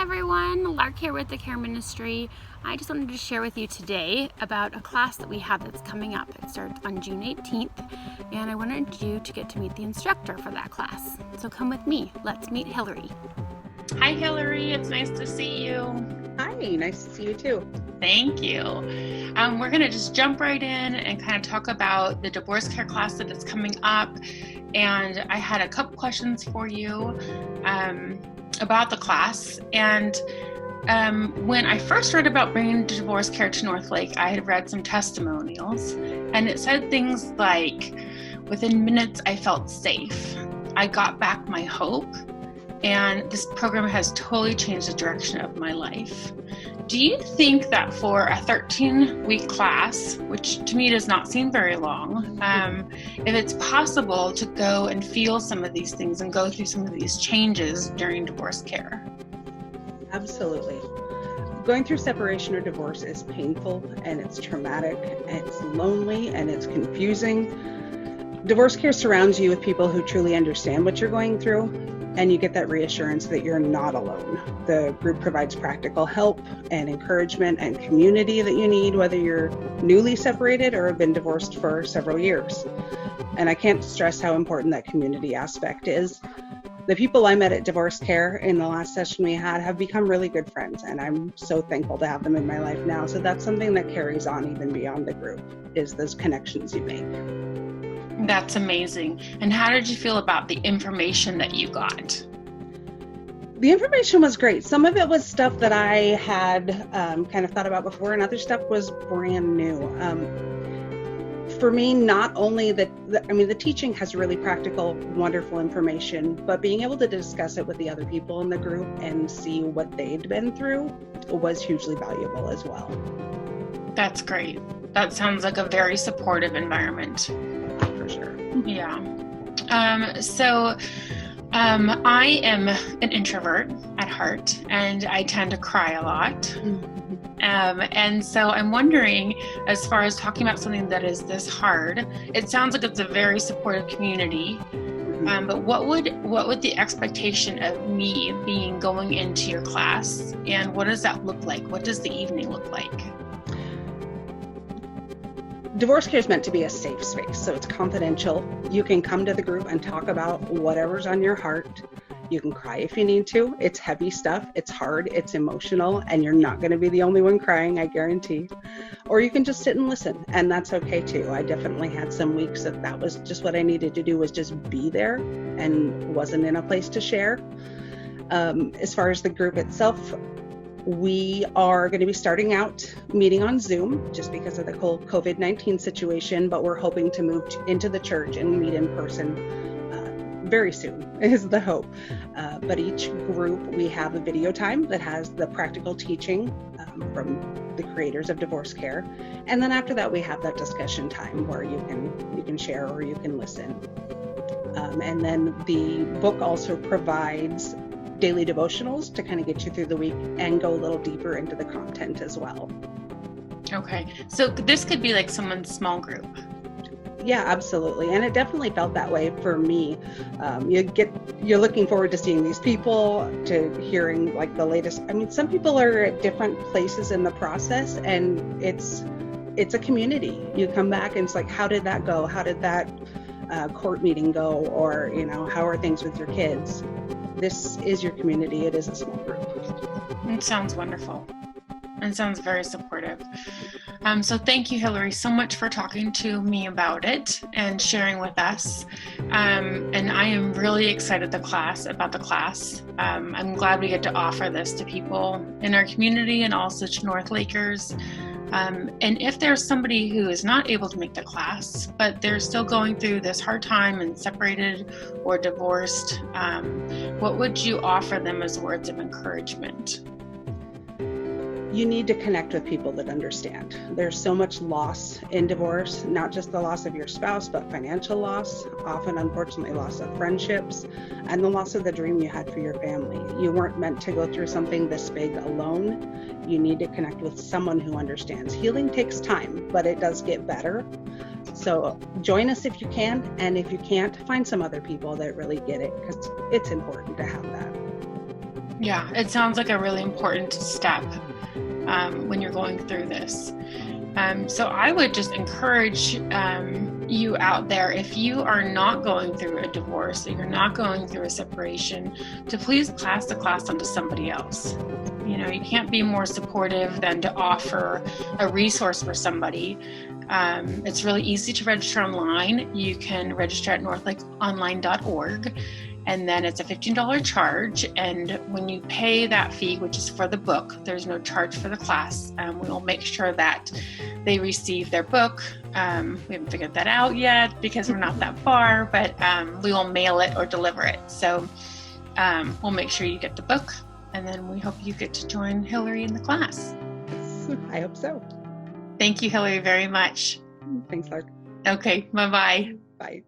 everyone, Lark here with the Care Ministry. I just wanted to share with you today about a class that we have that's coming up. It starts on June 18th, and I wanted you to get to meet the instructor for that class. So come with me. Let's meet Hilary. Hi, Hilary. It's nice to see you. Hi, nice to see you too. Thank you. We're going to just jump right in and kind of talk about the DivorceCare class that is coming up. And I had a couple questions for you about the class. And when I first read about bringing DivorceCare to Northlake, I had read some testimonials, and it said things like, within minutes, I felt safe. I got back my hope, and this program has totally changed the direction of my life. Do you think that for a 13-week class, which to me does not seem very long, if it's possible to go and feel some of these things and go through some of these changes during DivorceCare? Absolutely. Going through separation or divorce is painful, and it's traumatic, and it's lonely, and it's confusing. DivorceCare surrounds you with people who truly understand what you're going through, and you get that reassurance that you're not alone. The group provides practical help and encouragement and community that you need, whether you're newly separated or have been divorced for several years. And I can't stress how important that community aspect is. The people I met at DivorceCare in the last session we had have become really good friends, and I'm so thankful to have them in my life now. So that's something that carries on even beyond the group, is those connections you make. That's amazing. And how did you feel about the information that you got? The information was great. Some of it was stuff that I had kind of thought about before, and other stuff was brand new. For me, not only the teaching has really practical, wonderful information, but being able to discuss it with the other people in the group and see what they'd been through was hugely valuable as well. That's great. That sounds like a very supportive environment. For sure. Yeah. I am an introvert at heart, and I tend to cry a lot. And so I'm wondering, as far as talking about something that is this hard, it sounds like it's a very supportive community. But what would the expectation of me being going into your class, and what does that look like? What does the evening look like? DivorceCare is meant to be a safe space, so it's confidential. You can come to the group and talk about whatever's on your heart. You can cry if you need to. It's heavy stuff, it's hard, it's emotional, and you're not going to be the only one crying, I guarantee. Or you can just sit and listen, and that's okay too. I definitely had some weeks that was just what I needed to do, was just be there and wasn't in a place to share. As far as the group itself, we are going to be starting out meeting on Zoom just because of the whole COVID-19 situation, but we're hoping to move into the church and meet in person very soon is the hope. But each group, we have a video time that has the practical teaching from the creators of DivorceCare. And then after that, we have that discussion time where you can share or you can listen. And then the book also provides daily devotionals to kind of get you through the week and go a little deeper into the content as well. Okay, so this could be like someone's small group. Yeah, absolutely. And it definitely felt that way for me. You're looking forward to seeing these people, to hearing like the latest. I mean, some people are at different places in the process, and it's a community. You come back and it's like, how did that go? How did that court meeting go? Or, how are things with your kids? This is your community. It is a small group. It sounds wonderful. It sounds very supportive. So thank you, Hilary, so much for talking to me about it and sharing with us. And I am really excited about the class. I'm glad we get to offer this to people in our community and also to Northlakers. And if there's somebody who is not able to make the class, but they're still going through this hard time and separated or divorced, what would you offer them as words of encouragement? You need to connect with people that understand. There's so much loss in divorce, not just the loss of your spouse, but financial loss, often unfortunately loss of friendships, and the loss of the dream you had for your family. You weren't meant to go through something this big alone. You need to connect with someone who understands. Healing takes time, but it does get better. So join us if you can, and if you can't, find some other people that really get it, because it's important to have that. Yeah, it sounds like a really important step when you're going through this. So I would just encourage you out there, if you are not going through a divorce, or you're not going through a separation, to please pass the class on to somebody else. You know, you can't be more supportive than to offer a resource for somebody. It's really easy to register online. You can register at northlakeonline.org. And then it's a $15 charge. And when you pay that fee, which is for the book, there's no charge for the class. We will make sure that they receive their book. We haven't figured that out yet because we're not that far, but we will mail it or deliver it. So we'll make sure you get the book. And then we hope you get to join Hilary in the class. I hope so. Thank you, Hilary, very much. Thanks, Lark. Okay, bye-bye. Bye.